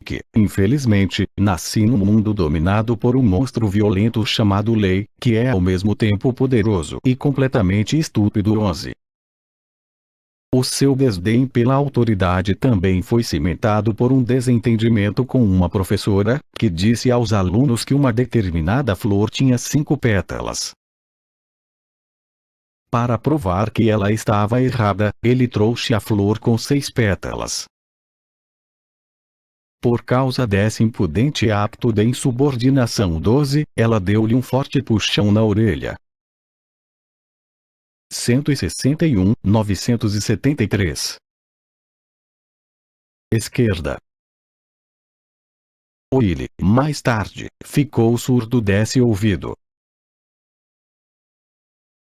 que, infelizmente, nasci num mundo dominado por um monstro violento chamado Lei, que é ao mesmo tempo poderoso e completamente estúpido. 11. O seu desdém pela autoridade também foi cimentado por um desentendimento com uma professora, que disse aos alunos que uma determinada flor tinha 5 pétalas. Para provar que ela estava errada, ele trouxe a flor com 6 pétalas. Por causa desse impudente acto de insubordinação. 12, ela deu-lhe um forte puxão na orelha. 161, 973. Esquerda. Willie, mais tarde, ficou surdo desse ouvido.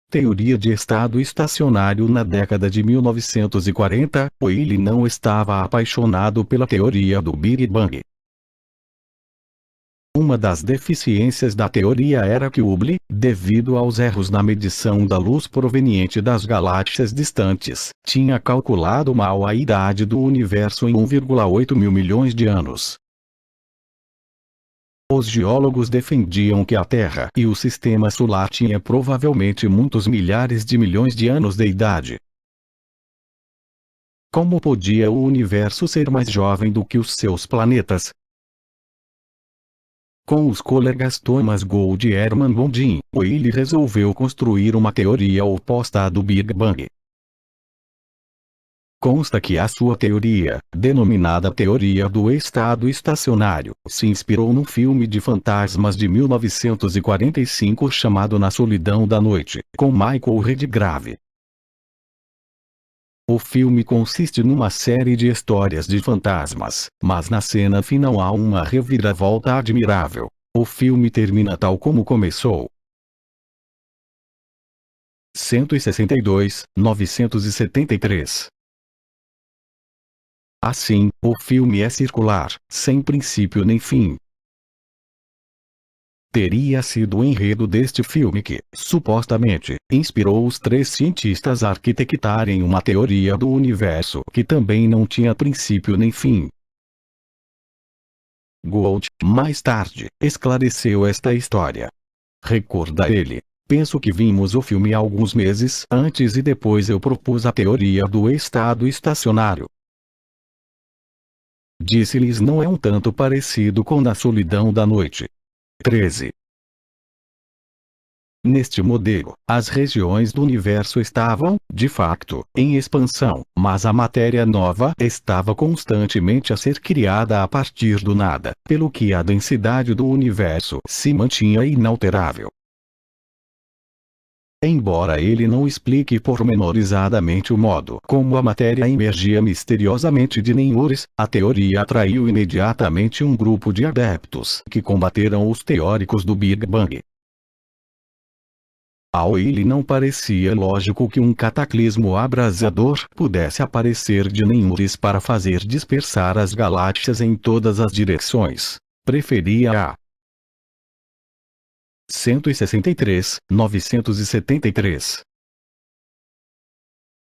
Teoria de estado estacionário. Na década de 1940, Willie não estava apaixonado pela teoria do Big Bang. Uma das deficiências da teoria era que Hubble, devido aos erros na medição da luz proveniente das galáxias distantes, tinha calculado mal a idade do universo em 1,8 mil milhões de anos. Os geólogos defendiam que a Terra e o Sistema Solar tinham provavelmente muitos milhares de milhões de anos de idade. Como podia o universo ser mais jovem do que os seus planetas? Com os colegas Thomas Gould e Hermann Bondin, Willie resolveu construir uma teoria oposta à do Big Bang. Consta que a sua teoria, denominada Teoria do Estado Estacionário, se inspirou num filme de fantasmas de 1945 chamado Na Solidão da Noite, com Michael Redgrave. O filme consiste numa série de histórias de fantasmas, mas na cena final há uma reviravolta admirável. O filme termina tal como começou. 162, 973. Assim, o filme é circular, sem princípio nem fim. Teria sido o enredo deste filme que, supostamente, inspirou os 3 cientistas a arquitetarem uma teoria do universo que também não tinha princípio nem fim. Gould, mais tarde, esclareceu esta história. Recorda ele: penso que vimos o filme alguns meses antes e depois eu propus a teoria do estado estacionário. Disse-lhes não é um tanto parecido com Na Solidão da Noite. 13. Neste modelo, as regiões do universo estavam, de facto, em expansão, mas a matéria nova estava constantemente a ser criada a partir do nada, pelo que a densidade do universo se mantinha inalterável. Embora ele não explique pormenorizadamente o modo como a matéria emergia misteriosamente de nenhures, a teoria atraiu imediatamente um grupo de adeptos que combateram os teóricos do Big Bang. A Willie não parecia lógico que um cataclismo abrasador pudesse aparecer de nenhures para fazer dispersar as galáxias em todas as direções. Preferia a 163, 973.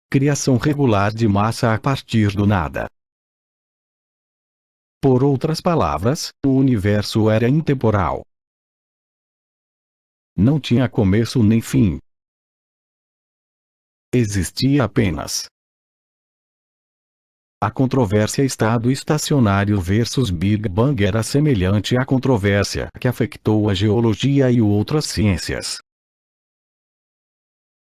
Criação regular de massa a partir do nada. Por outras palavras, o universo era intemporal. Não tinha começo nem fim. Existia apenas. A controvérsia estado estacionário versus Big Bang era semelhante à controvérsia que afetou a geologia e outras ciências.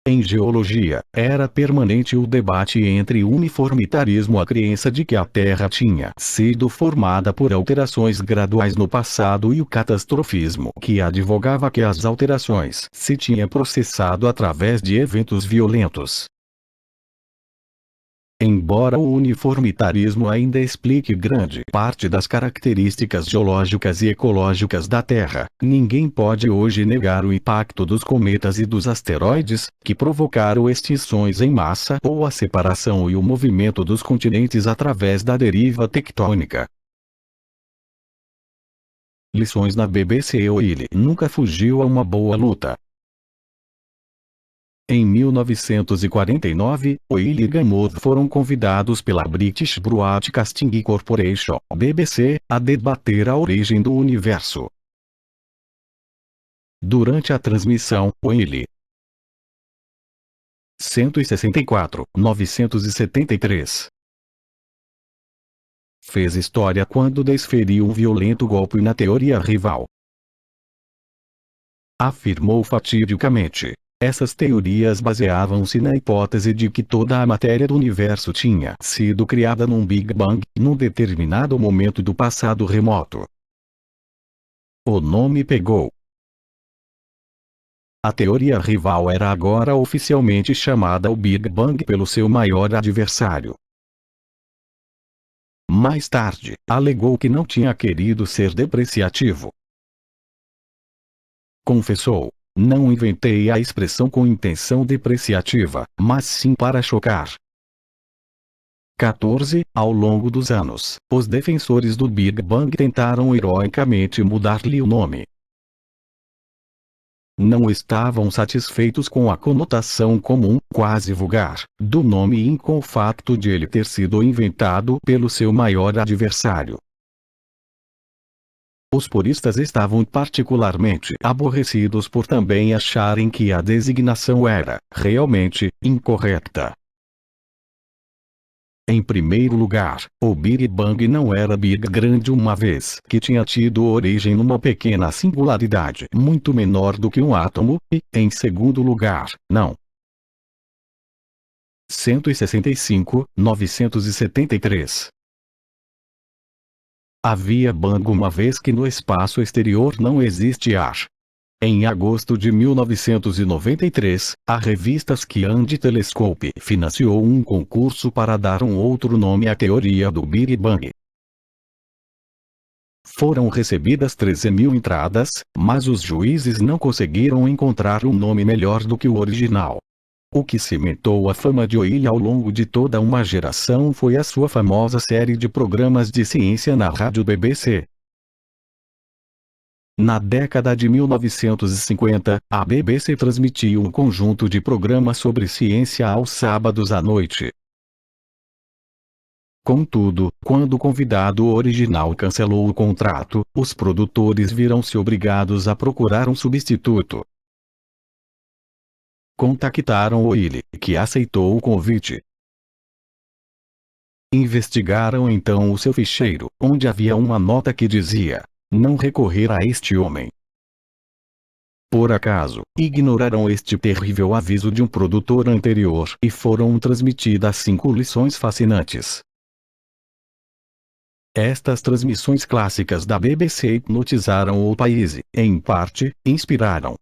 Em geologia, era permanente o debate entre uniformitarismo, a crença de que a Terra tinha sido formada por alterações graduais no passado, e o catastrofismo, que advogava que as alterações se tinham processado através de eventos violentos. Embora o uniformitarismo ainda explique grande parte das características geológicas e ecológicas da Terra, ninguém pode hoje negar o impacto dos cometas e dos asteroides, que provocaram extinções em massa ou a separação e o movimento dos continentes através da deriva tectônica. Lições na BBC. Willie nunca fugiu a uma boa luta. Em 1949, O'Neill e Gamow foram convidados pela British Broadcasting Corporation, BBC, a debater a origem do universo. Durante a transmissão, O'Neill 164, 973 fez história quando desferiu um violento golpe na teoria rival. Afirmou fatidicamente: essas teorias baseavam-se na hipótese de que toda a matéria do universo tinha sido criada num Big Bang, num determinado momento do passado remoto. O nome pegou. A teoria rival era agora oficialmente chamada o Big Bang pelo seu maior adversário. Mais tarde, alegou que não tinha querido ser depreciativo. Confessou: não inventei a expressão com intenção depreciativa, mas sim para chocar. 14. Ao longo dos anos, os defensores do Big Bang tentaram heroicamente mudar-lhe o nome. Não estavam satisfeitos com a conotação comum, quase vulgar, do nome e com o facto de ele ter sido inventado pelo seu maior adversário. Os puristas estavam particularmente aborrecidos por também acharem que a designação era, realmente, incorreta. Em primeiro lugar, o Big Bang não era Big grande uma vez que tinha tido origem numa pequena singularidade muito menor do que um átomo, e, em segundo lugar, não. 165, 973 havia Bang uma vez que no espaço exterior não existe ar. Em agosto de 1993, a revista Science Telescope financiou um concurso para dar um outro nome à teoria do Big Bang. Foram recebidas 13.000 entradas, mas os juízes não conseguiram encontrar um nome melhor do que o original. O que cimentou a fama de O'Neill ao longo de toda uma geração foi a sua famosa série de programas de ciência na rádio BBC. Na década de 1950, a BBC transmitiu um conjunto de programas sobre ciência aos sábados à noite. Contudo, quando o convidado original cancelou o contrato, os produtores viram-se obrigados a procurar um substituto. Contactaram O'Neill, que aceitou o convite. Investigaram então o seu ficheiro, onde havia uma nota que dizia: não recorrer a este homem. Por acaso, ignoraram este terrível aviso de um produtor anterior e foram transmitidas 5 lições fascinantes. Estas transmissões clássicas da BBC hipnotizaram o país e, em parte, inspiraram.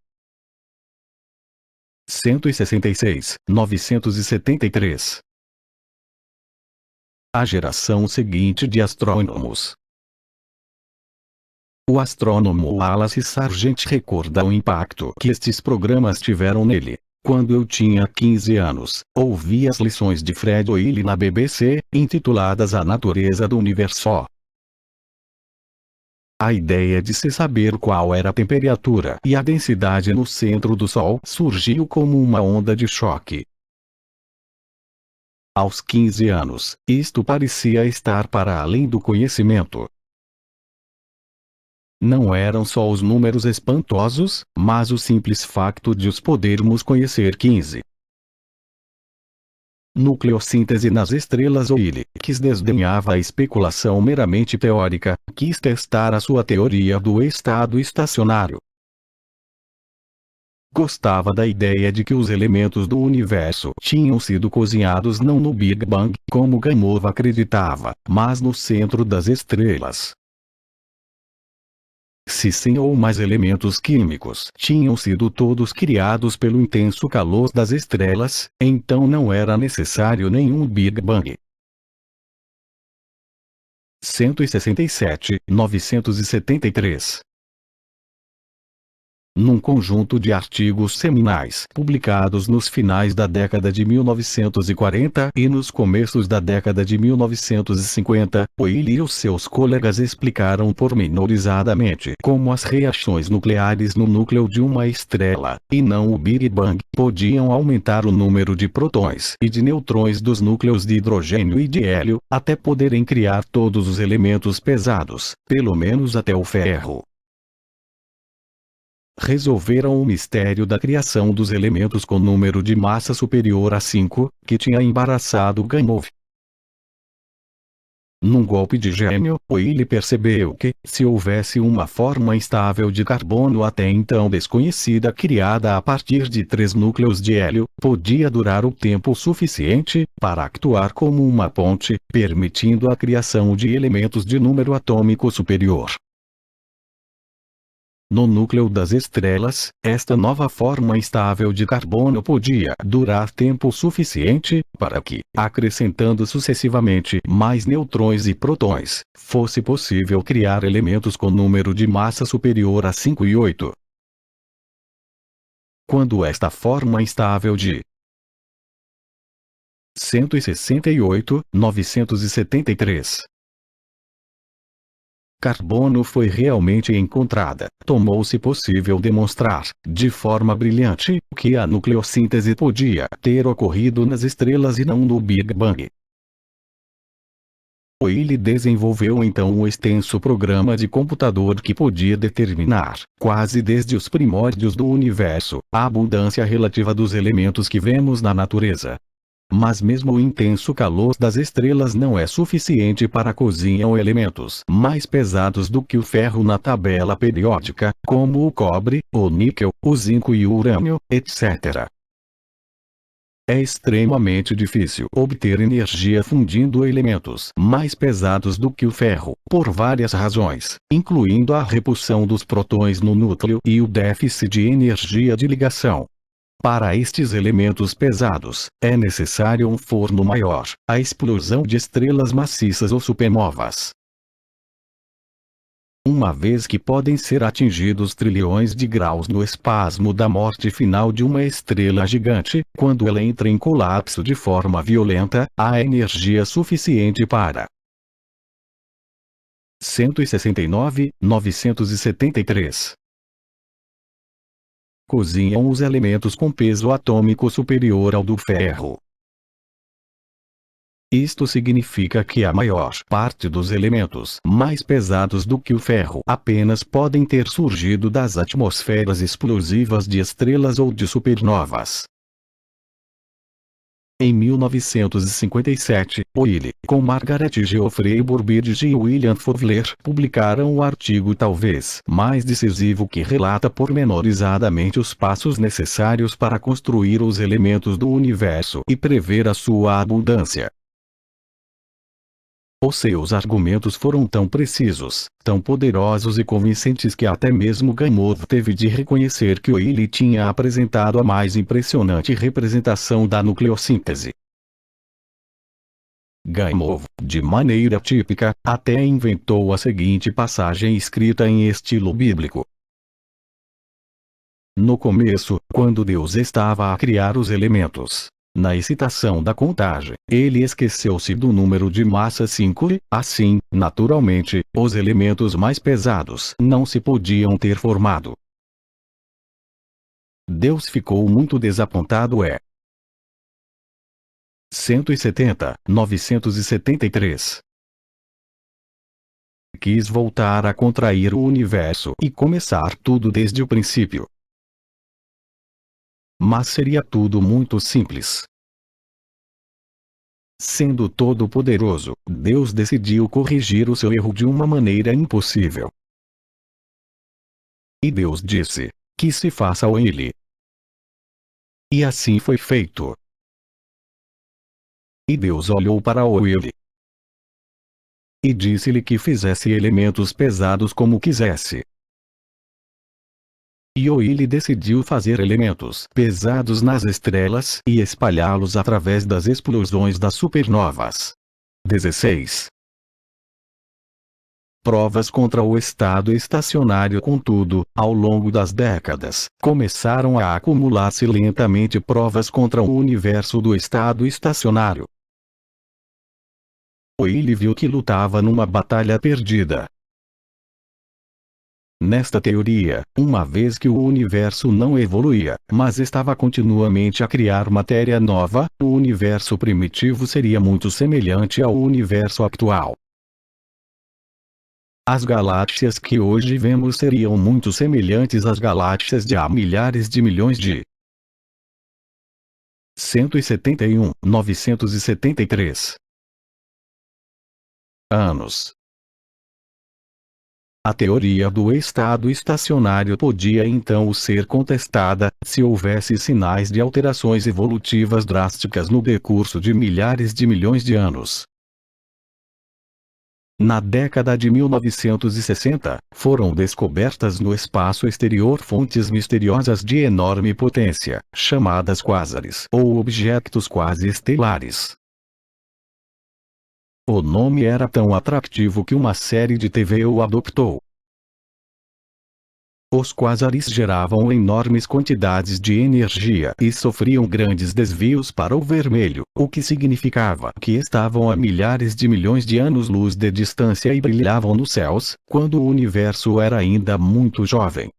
166, 973 a geração seguinte de astrônomos. O astrônomo Wallace Sargent recorda o impacto que estes programas tiveram nele. Quando eu tinha 15 anos, ouvi as lições de Fred O'Neill na BBC, intituladas A Natureza do Universo. A ideia de se saber qual era a temperatura e a densidade no centro do Sol surgiu como uma onda de choque. Aos 15 anos, isto parecia estar para além do conhecimento. Não eram só os números espantosos, mas o simples facto de os podermos conhecer. 15. Nucleossíntese nas estrelas. O'Neill, que desdenhava a especulação meramente teórica, quis testar a sua teoria do estado estacionário. Gostava da ideia de que os elementos do universo tinham sido cozinhados não no Big Bang, como Gamow acreditava, mas no centro das estrelas. Se 100 ou mais elementos químicos tinham sido todos criados pelo intenso calor das estrelas, então não era necessário nenhum Big Bang. 167, 973 num conjunto de artigos seminais publicados nos finais da década de 1940 e nos começos da década de 1950, Will e os seus colegas explicaram pormenorizadamente como as reações nucleares no núcleo de uma estrela, e não o Big Bang, podiam aumentar o número de prótons e de neutrões dos núcleos de hidrogênio e de hélio, até poderem criar todos os elementos pesados, pelo menos até o ferro. Resolveram o mistério da criação dos elementos com número de massa superior a 5, que tinha embaraçado Gamow. Num golpe de gênio, Will percebeu que, se houvesse uma forma instável de carbono até então desconhecida criada a partir de 3 núcleos de hélio, podia durar o tempo suficiente para actuar como uma ponte, permitindo a criação de elementos de número atômico superior. No núcleo das estrelas, esta nova forma instável de carbono podia durar tempo suficiente para que, acrescentando sucessivamente mais neutrões e prótons, fosse possível criar elementos com número de massa superior a 5 e 8. Quando esta forma instável de 168,973 carbono foi realmente encontrada, tornou-se possível demonstrar, de forma brilhante, que a nucleossíntese podia ter ocorrido nas estrelas e não no Big Bang. Will desenvolveu então um extenso programa de computador que podia determinar, quase desde os primórdios do universo, a abundância relativa dos elementos que vemos na natureza. Mas mesmo o intenso calor das estrelas não é suficiente para cozinhar elementos mais pesados do que o ferro na tabela periódica, como o cobre, o níquel, o zinco e o urânio, etc. É extremamente difícil obter energia fundindo elementos mais pesados do que o ferro, por várias razões, incluindo a repulsão dos prótons no núcleo e o déficit de energia de ligação. Para estes elementos pesados, é necessário um forno maior, a explosão de estrelas maciças ou supernovas. Uma vez que podem ser atingidos trilhões de graus no espasmo da morte final de uma estrela gigante, quando ela entra em colapso de forma violenta, há energia suficiente para 169,973 cozinham os elementos com peso atômico superior ao do ferro. Isto significa que a maior parte dos elementos mais pesados do que o ferro apenas podem ter surgido das atmosferas explosivas de estrelas ou de supernovas. Em 1957, Will, com Margaret Geoffrey Burbidge e William Fowler, publicaram o artigo talvez mais decisivo que relata pormenorizadamente os passos necessários para construir os elementos do universo e prever a sua abundância. Os seus argumentos foram tão precisos, tão poderosos e convincentes que até mesmo Gamow teve de reconhecer que Will tinha apresentado a mais impressionante representação da nucleossíntese. Gamow, de maneira típica, até inventou a seguinte passagem escrita em estilo bíblico. No começo, quando Deus estava a criar os elementos, na excitação da contagem, ele esqueceu-se do número de massa 5 e, assim, naturalmente, os elementos mais pesados não se podiam ter formado. Deus ficou muito desapontado. 170,973 quis voltar a contrair o universo e começar tudo desde o princípio. Mas seria tudo muito simples. Sendo todo-poderoso, Deus decidiu corrigir o seu erro de uma maneira impossível. E Deus disse: que se faça Will. E assim foi feito. E Deus olhou para Will e disse-lhe que fizesse elementos pesados como quisesse. E Will decidiu fazer elementos pesados nas estrelas e espalhá-los através das explosões das supernovas. 16. provas contra o estado estacionário. Contudo, ao longo das décadas, começaram a acumular-se lentamente provas contra o universo do estado estacionário. Ele viu que lutava numa batalha perdida. Nesta teoria, uma vez que o universo não evoluía, mas estava continuamente a criar matéria nova, o universo primitivo seria muito semelhante ao universo atual. As galáxias que hoje vemos seriam muito semelhantes às galáxias de há milhares de milhões de 171.973 anos. A teoria do estado estacionário podia então ser contestada, se houvesse sinais de alterações evolutivas drásticas no decurso de milhares de milhões de anos. Na década de 1960, foram descobertas no espaço exterior fontes misteriosas de enorme potência, chamadas quásares ou objetos quasi-estelares. O nome era tão atrativo que uma série de TV o adoptou. Os quásares geravam enormes quantidades de energia e sofriam grandes desvios para o vermelho, o que significava que estavam a milhares de milhões de anos-luz de distância e brilhavam nos céus, quando o universo era ainda muito jovem.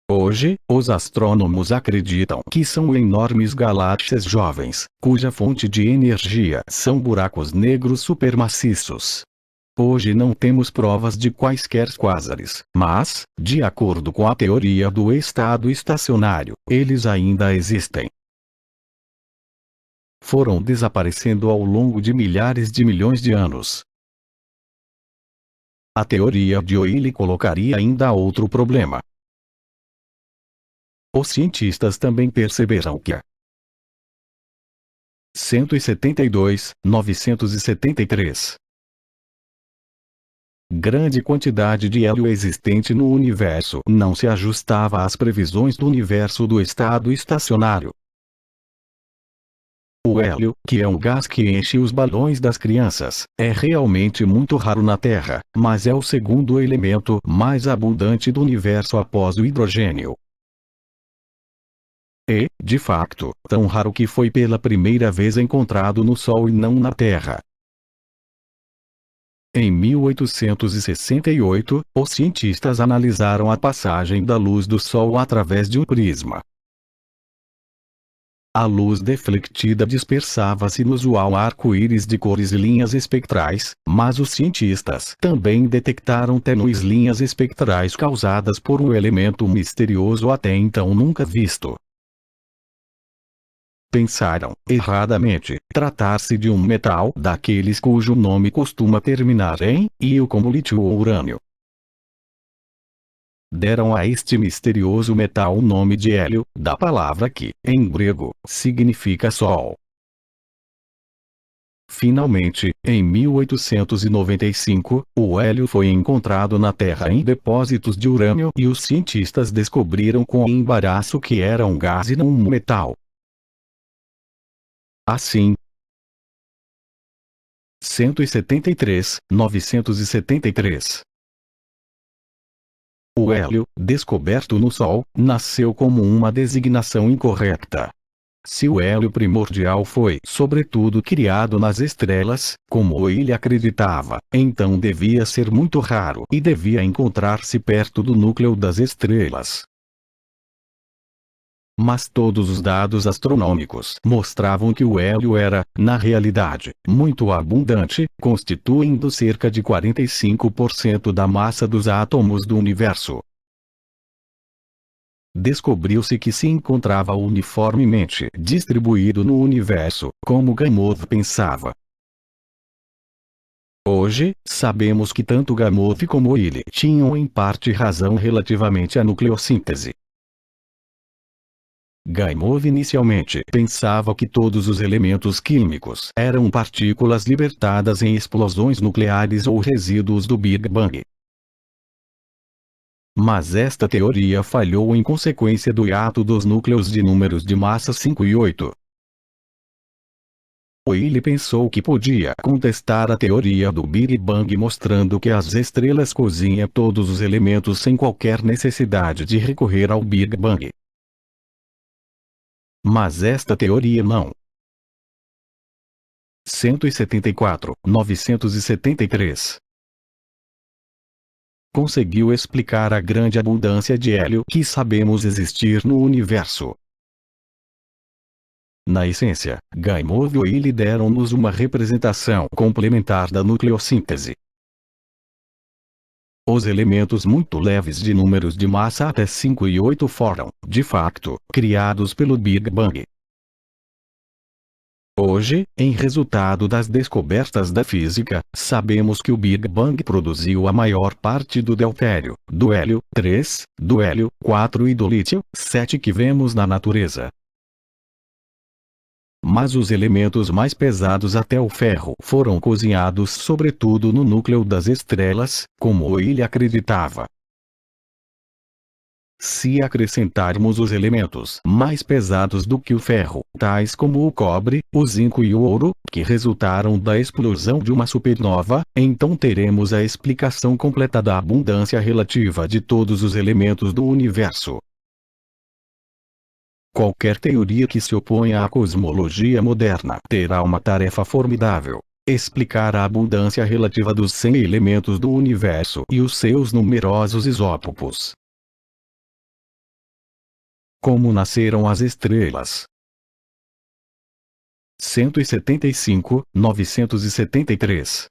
Hoje, os astrônomos acreditam que são enormes galáxias jovens, cuja fonte de energia são buracos negros supermaciços. Hoje não temos provas de quaisquer quásares, mas, de acordo com a teoria do estado estacionário, eles ainda existem. Foram desaparecendo ao longo de milhares de milhões de anos. A teoria de Oille colocaria ainda outro problema. Os cientistas também perceberam que 172.973 grande quantidade de hélio existente no universo não se ajustava às previsões do universo do estado estacionário. O hélio, que é um gás que enche os balões das crianças, é realmente muito raro na Terra, mas é o segundo elemento mais abundante do universo após o hidrogênio. E, de fato, tão raro que foi pela primeira vez encontrado no Sol e não na Terra. Em 1868, os cientistas analisaram a passagem da luz do Sol através de um prisma. A luz deflectida dispersava-se no usual arco-íris de cores e linhas espectrais, mas os cientistas também detectaram tênues linhas espectrais causadas por um elemento misterioso até então nunca visto. Pensaram, erradamente, tratar-se de um metal daqueles cujo nome costuma terminar em íon como lítio ou urânio. Deram a este misterioso metal o nome de hélio, da palavra que, em grego, significa Sol. Finalmente, em 1895, o hélio foi encontrado na Terra em depósitos de urânio e os cientistas descobriram com embaraço que era um gás e não um metal. Assim, 173.973 o hélio, descoberto no Sol, nasceu como uma designação incorreta. Se o hélio primordial foi, sobretudo, criado nas estrelas, como ele acreditava, então devia ser muito raro e devia encontrar-se perto do núcleo das estrelas. Mas todos os dados astronômicos mostravam que o hélio era, na realidade, muito abundante, constituindo cerca de 45% da massa dos átomos do universo. Descobriu-se que se encontrava uniformemente distribuído no universo, como Gamow pensava. Hoje, sabemos que tanto Gamow como ele tinham em parte razão relativamente à nucleossíntese. Gamow inicialmente pensava que todos os elementos químicos eram partículas libertadas em explosões nucleares ou resíduos do Big Bang. Mas esta teoria falhou em consequência do hiato dos núcleos de números de massa 5 e 8. Ele pensou que podia contestar a teoria do Big Bang, mostrando que as estrelas cozinham todos os elementos sem qualquer necessidade de recorrer ao Big Bang. Mas esta teoria não. 174, 973. Conseguiu explicar a grande abundância de hélio que sabemos existir no universo. Na essência, Gaimov e Illy deram-nos uma representação complementar da nucleossíntese. Os elementos muito leves de números de massa até 5 e 8 foram, de facto, criados pelo Big Bang. Hoje, em resultado das descobertas da física, sabemos que o Big Bang produziu a maior parte do deutério, do hélio 3, do hélio 4 e do lítio 7 que vemos na natureza. Mas os elementos mais pesados até o ferro foram cozinhados sobretudo no núcleo das estrelas, como ele acreditava. Se acrescentarmos os elementos mais pesados do que o ferro, tais como o cobre, o zinco e o ouro, que resultaram da explosão de uma supernova, então teremos a explicação completa da abundância relativa de todos os elementos do universo. Qualquer teoria que se oponha à cosmologia moderna terá uma tarefa formidável: explicar a abundância relativa dos 100 elementos do universo e os seus numerosos isótopos. Como nasceram as estrelas? 175, 973.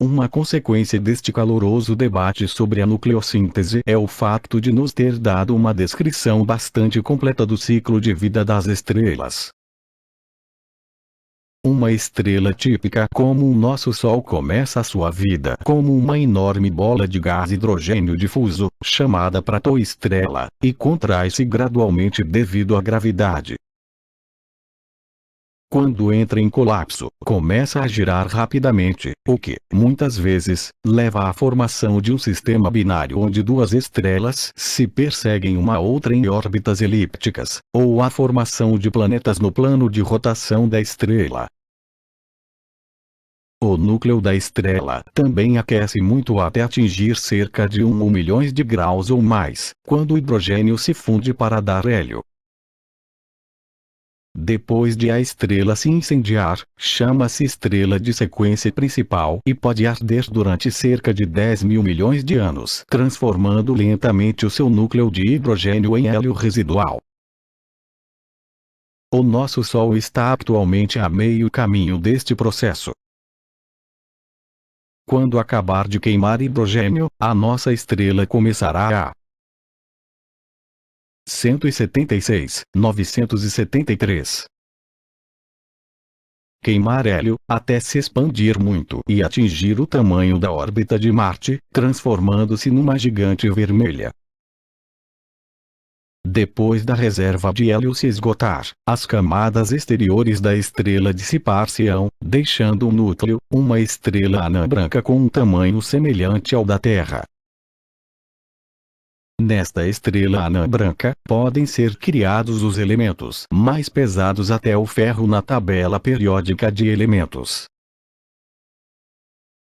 Uma consequência deste caloroso debate sobre a nucleossíntese é o facto de nos ter dado uma descrição bastante completa do ciclo de vida das estrelas. Uma estrela típica como o nosso Sol começa a sua vida como uma enorme bola de gás hidrogênio difuso, chamada protoestrela, e contrai-se gradualmente devido à gravidade. Quando entra em colapso, começa a girar rapidamente, o que, muitas vezes, leva à formação de um sistema binário onde duas estrelas se perseguem uma outra em órbitas elípticas, ou à formação de planetas no plano de rotação da estrela. O núcleo da estrela também aquece muito até atingir cerca de 1 milhão de graus ou mais, quando o hidrogênio se funde para dar hélio. Depois de a estrela se incendiar, chama-se estrela de sequência principal e pode arder durante cerca de 10 mil milhões de anos, transformando lentamente o seu núcleo de hidrogênio em hélio residual. O nosso Sol está atualmente a meio caminho deste processo. Quando acabar de queimar hidrogênio, a nossa estrela começará a 176, 973. Queimar hélio, até se expandir muito e atingir o tamanho da órbita de Marte, transformando-se numa gigante vermelha. Depois da reserva de hélio se esgotar, as camadas exteriores da estrela dissipar-se-ão, deixando o núcleo, uma estrela anã branca com um tamanho semelhante ao da Terra. Nesta estrela anã branca, podem ser criados os elementos mais pesados até o ferro na tabela periódica de elementos.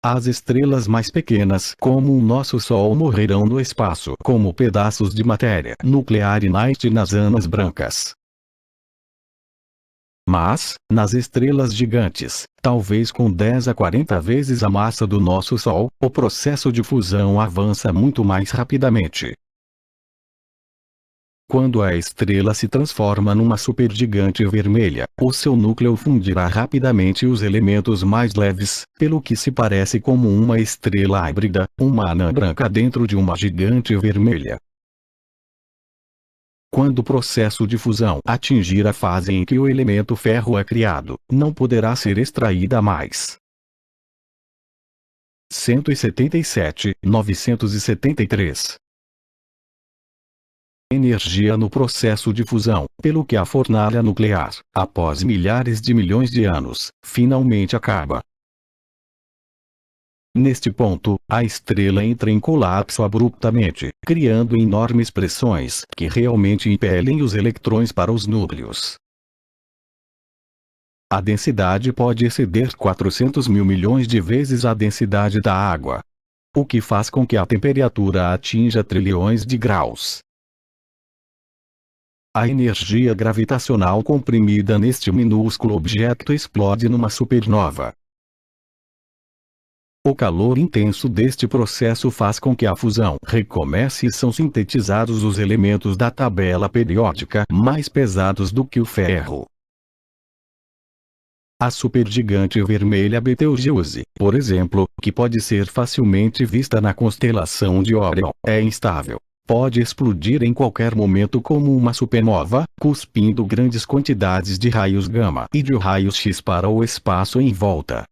As estrelas mais pequenas, como o nosso Sol, morrerão no espaço como pedaços de matéria nuclear inerte nas anãs brancas. Mas, nas estrelas gigantes, talvez com 10 a 40 vezes a massa do nosso Sol, o processo de fusão avança muito mais rapidamente. Quando a estrela se transforma numa supergigante vermelha, o seu núcleo fundirá rapidamente os elementos mais leves, pelo que se parece como uma estrela híbrida, uma anã branca dentro de uma gigante vermelha. Quando o processo de fusão atingir a fase em que o elemento ferro é criado, não poderá ser extraída mais. 177, 973. Energia no processo de fusão, pelo que a fornalha nuclear, após milhares de milhões de anos, finalmente acaba. Neste ponto, a estrela entra em colapso abruptamente, criando enormes pressões que realmente impelem os eletrões para os núcleos. A densidade pode exceder 400 mil milhões de vezes a densidade da água, o que faz com que a temperatura atinja trilhões de graus. A energia gravitacional comprimida neste minúsculo objeto explode numa supernova. O calor intenso deste processo faz com que a fusão recomece e são sintetizados os elementos da tabela periódica mais pesados do que o ferro. A supergigante vermelha Betelgeuse, por exemplo, que pode ser facilmente vista na constelação de Órion, é instável. Pode explodir em qualquer momento como uma supernova, cuspindo grandes quantidades de raios gama e de raios X para o espaço em volta.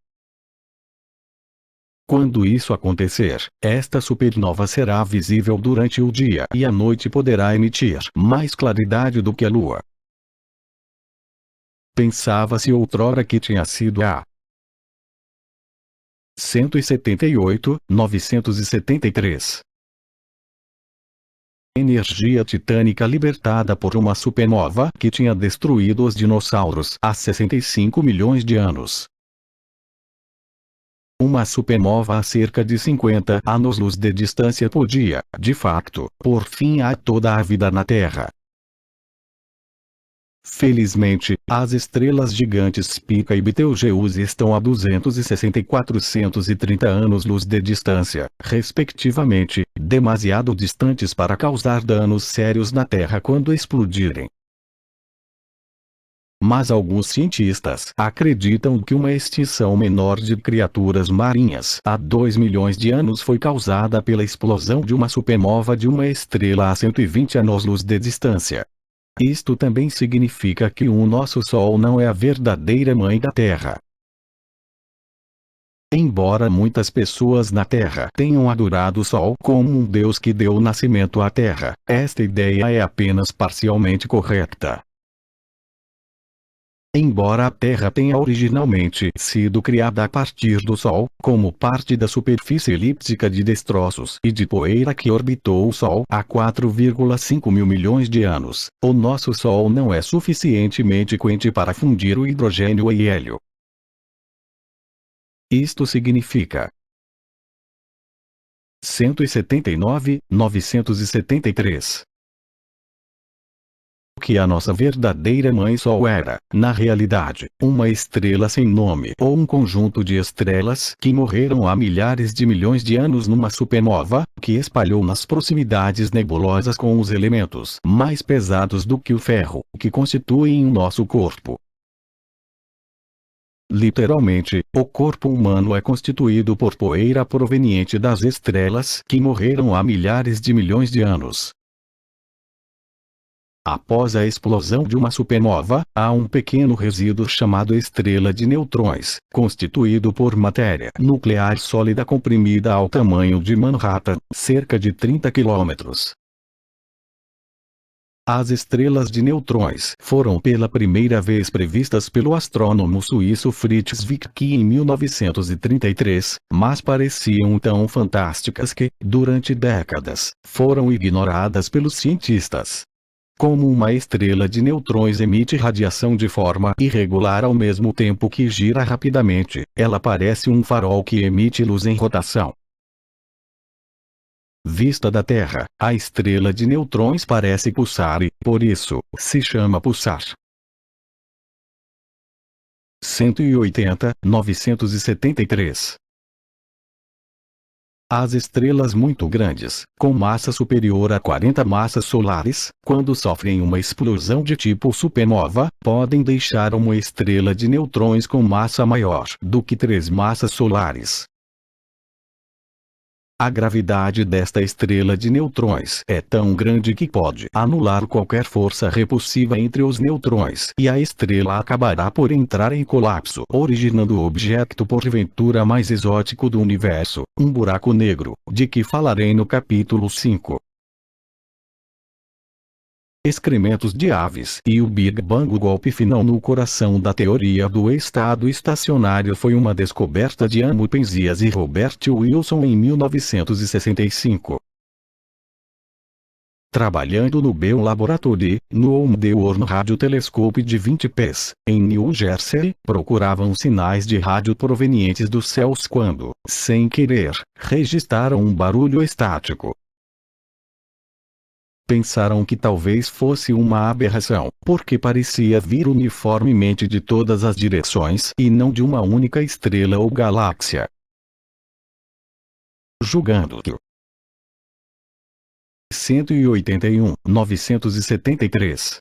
Quando isso acontecer, esta supernova será visível durante o dia e à noite poderá emitir mais claridade do que a Lua. Pensava-se outrora que tinha sido a 178.973. Energia titânica libertada por uma supernova que tinha destruído os dinossauros há 65 milhões de anos. Uma supernova a cerca de 50 anos-luz de distância podia, de facto, pôr fim a toda a vida na Terra. Felizmente, as estrelas gigantes Spica e Betelgeuse estão a 260 e 430 anos-luz de distância, respectivamente, demasiado distantes para causar danos sérios na Terra quando explodirem. Mas alguns cientistas acreditam que uma extinção menor de criaturas marinhas há 2 milhões de anos foi causada pela explosão de uma supernova de uma estrela a 120 anos-luz de distância. Isto também significa que o nosso Sol não é a verdadeira mãe da Terra. Embora muitas pessoas na Terra tenham adorado o Sol como um Deus que deu nascimento à Terra, esta ideia é apenas parcialmente correta. Embora a Terra tenha originalmente sido criada a partir do Sol, como parte da superfície elíptica de destroços e de poeira que orbitou o Sol há 4,5 mil milhões de anos, o nosso Sol não é suficientemente quente para fundir o hidrogênio e hélio. Isto significa 179.973. Que a nossa verdadeira mãe Sol era, na realidade, uma estrela sem nome ou um conjunto de estrelas que morreram há milhares de milhões de anos numa supernova, que espalhou nas proximidades nebulosas com os elementos mais pesados do que o ferro, que constituem o nosso corpo. Literalmente, o corpo humano é constituído por poeira proveniente das estrelas que morreram há milhares de milhões de anos. Após a explosão de uma supernova, há um pequeno resíduo chamado estrela de neutrões, constituído por matéria nuclear sólida comprimida ao tamanho de Manhattan, cerca de 30 quilômetros. As estrelas de neutrões foram pela primeira vez previstas pelo astrônomo suíço Fritz Zwicky em 1933, mas pareciam tão fantásticas que, durante décadas, foram ignoradas pelos cientistas. Como uma estrela de neutrões emite radiação de forma irregular ao mesmo tempo que gira rapidamente, ela parece um farol que emite luz em rotação. Vista da Terra, a estrela de neutrões parece pulsar e, por isso, se chama pulsar. 180.973. As estrelas muito grandes, com massa superior a 40 massas solares, quando sofrem uma explosão de tipo supernova, podem deixar uma estrela de neutrões com massa maior do que 3 massas solares. A gravidade desta estrela de neutrões é tão grande que pode anular qualquer força repulsiva entre os neutrões e a estrela acabará por entrar em colapso, originando o objeto porventura mais exótico do universo, um buraco negro, de que falarei no capítulo 5. Excrementos de aves e o Big Bang. O golpe final no coração da teoria do estado estacionário foi uma descoberta de Amo Penzias e Robert Wilson em 1965. trabalhando no Bell Laboratory, no Oldham radiotelescope de 20 pés, em New Jersey, procuravam sinais de rádio provenientes dos céus quando, sem querer, registraram um barulho estático. Pensaram que talvez fosse uma aberração, porque parecia vir uniformemente de todas as direções e não de uma única estrela ou galáxia. Julgando que o 181.973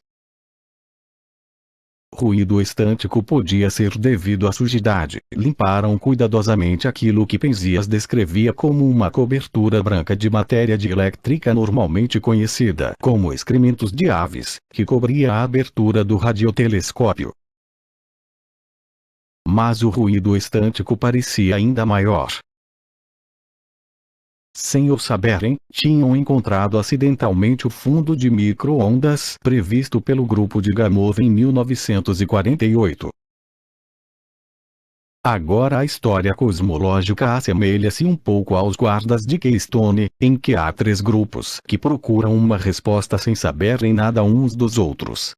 ruído estântico podia ser devido à sujidade, limparam cuidadosamente aquilo que Penzias descrevia como uma cobertura branca de matéria dielétrica normalmente conhecida como excrementos de aves, que cobria a abertura do radiotelescópio. Mas o ruído estântico parecia ainda maior. Sem o saberem, tinham encontrado acidentalmente o fundo de micro-ondas previsto pelo grupo de Gamow em 1948. Agora a história cosmológica assemelha-se um pouco aos guardas de Keystone, em que há 3 grupos que procuram uma resposta sem saberem nada uns dos outros.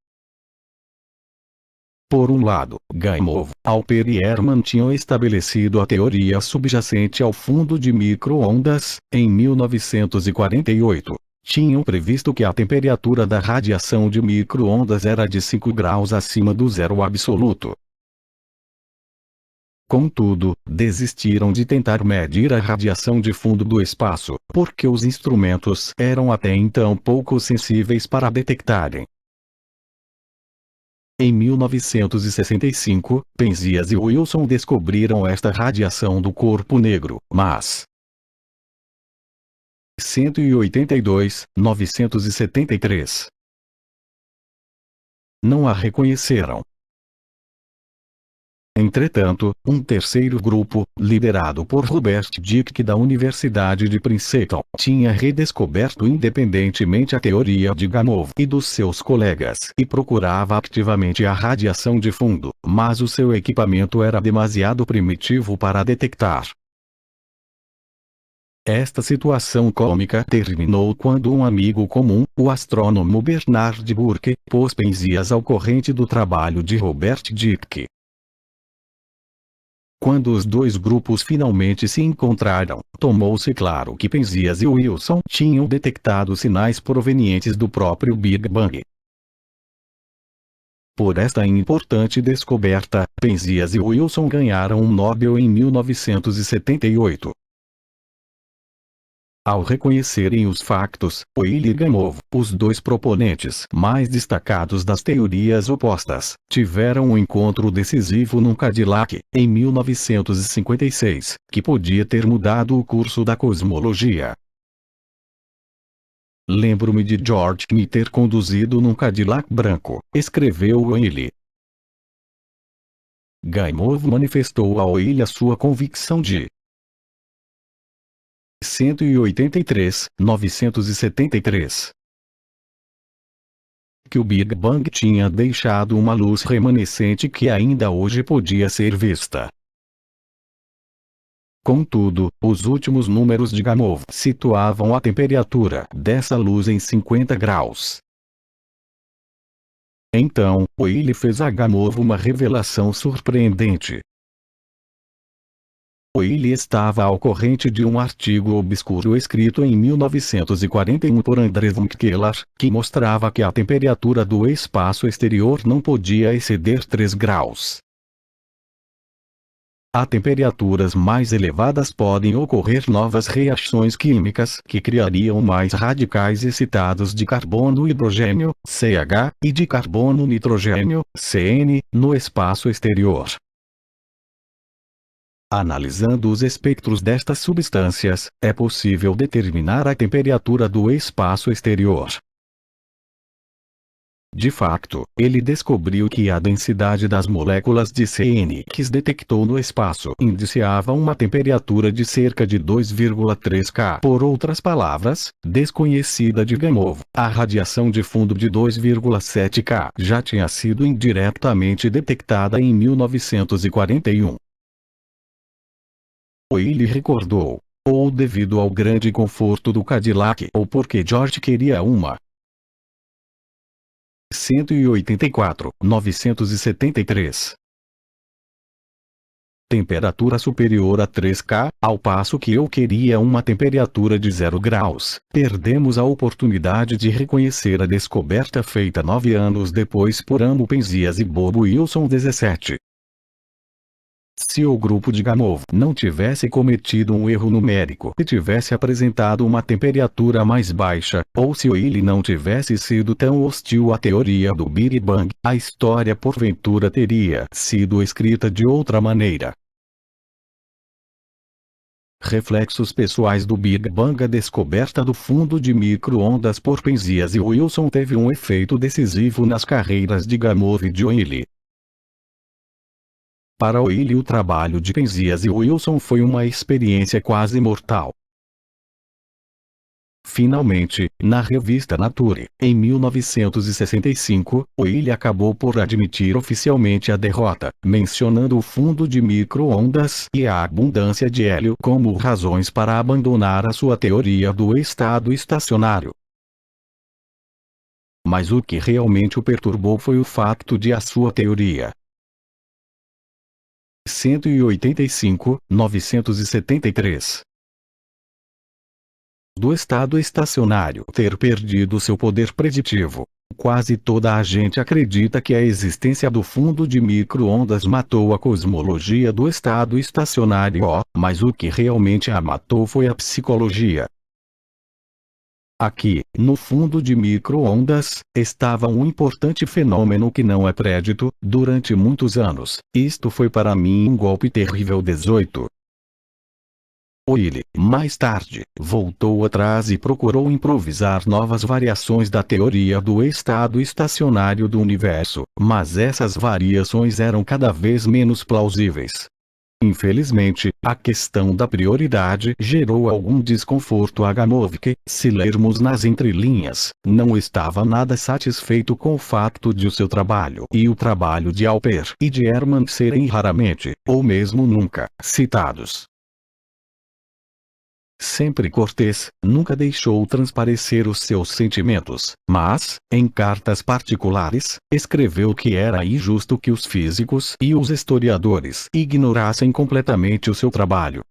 Por um lado, Gamow, Alper e Ehrman tinham estabelecido a teoria subjacente ao fundo de micro-ondas, em 1948. Tinham previsto que a temperatura da radiação de micro-ondas era de 5 graus acima do zero absoluto. Contudo, desistiram de tentar medir a radiação de fundo do espaço, porque os instrumentos eram até então pouco sensíveis para detectarem. Em 1965, Penzias e Wilson descobriram esta radiação do corpo negro, mas 182.973 não a reconheceram. Entretanto, um terceiro grupo, liderado por Robert Dicke da Universidade de Princeton, tinha redescoberto independentemente a teoria de Gamow e dos seus colegas e procurava ativamente a radiação de fundo, mas o seu equipamento era demasiado primitivo para detectar. Esta situação cômica terminou quando um amigo comum, o astrônomo Bernard Burke, pôs Penzias ao corrente do trabalho de Robert Dicke. Quando os 2 grupos finalmente se encontraram, tornou-se claro que Penzias e Wilson tinham detectado sinais provenientes do próprio Big Bang. Por esta importante descoberta, Penzias e Wilson ganharam um Nobel em 1978. Ao reconhecerem os factos, Weyl e Gamow, os 2 proponentes mais destacados das teorias opostas, tiveram um encontro decisivo num Cadillac, em 1956, que podia ter mudado o curso da cosmologia. Lembro-me de George me ter conduzido num Cadillac branco, escreveu Weyl. Gamow manifestou a Weyl a sua convicção de 183.973 que o Big Bang tinha deixado uma luz remanescente que ainda hoje podia ser vista. Contudo, os últimos números de Gamow situavam a temperatura dessa luz em 50 graus. Então, Weyl fez a Gamow uma revelação surpreendente. Weyl estava ao corrente de um artigo obscuro escrito em 1941 por André von Keller, que mostrava que a temperatura do espaço exterior não podia exceder 3 graus. A temperaturas mais elevadas podem ocorrer novas reações químicas que criariam mais radicais excitados de carbono-hidrogênio, CH, e de carbono-nitrogênio, CN, no espaço exterior. Analisando os espectros destas substâncias, é possível determinar a temperatura do espaço exterior. De fato, ele descobriu que a densidade das moléculas de CN que detectou no espaço indiciava uma temperatura de cerca de 2,3 K. Por outras palavras, desconhecida de Gamow, a radiação de fundo de 2,7 K já tinha sido indiretamente detectada em 1941. Weyl recordou, ou devido ao grande conforto do Cadillac ou porque George queria uma 184, 973. Temperatura superior a 3K, ao passo que eu queria uma temperatura de 0 graus. Perdemos a oportunidade de reconhecer a descoberta feita 9 anos depois por Amo Penzias e Bob Wilson 17. Se o grupo de Gamow não tivesse cometido um erro numérico e tivesse apresentado uma temperatura mais baixa, ou se ele não tivesse sido tão hostil à teoria do Big Bang, a história porventura teria sido escrita de outra maneira. Reflexos pessoais do Big Bang. A descoberta do fundo de micro-ondas por Penzias e Wilson teve um efeito decisivo nas carreiras de Gamow e de O'Neill. Para O'Neill, o trabalho de Penzias e Wilson foi uma experiência quase mortal. Finalmente, na revista Nature, em 1965, O'Neill acabou por admitir oficialmente a derrota, mencionando o fundo de micro-ondas e a abundância de hélio como razões para abandonar a sua teoria do estado estacionário. Mas o que realmente o perturbou foi o fato de a sua teoria 185, 973 do estado estacionário ter perdido seu poder preditivo. Quase toda a gente acredita que a existência do fundo de micro-ondas matou a cosmologia do estado estacionário, mas o que realmente a matou foi a psicologia. Aqui, no fundo de micro-ondas, estava um importante fenômeno que não é prédito. Durante muitos anos, isto foi para mim um golpe terrível. 18. O'Neill, mais tarde, voltou atrás e procurou improvisar novas variações da teoria do estado estacionário do universo, mas essas variações eram cada vez menos plausíveis. Infelizmente, a questão da prioridade gerou algum desconforto a Gamow que, se lermos nas entrelinhas, não estava nada satisfeito com o fato de o seu trabalho e o trabalho de Alper e de Hermann serem raramente, ou mesmo nunca, citados. Sempre cortês, nunca deixou transparecer os seus sentimentos, mas, em cartas particulares, escreveu que era injusto que os físicos e os historiadores ignorassem completamente o seu trabalho.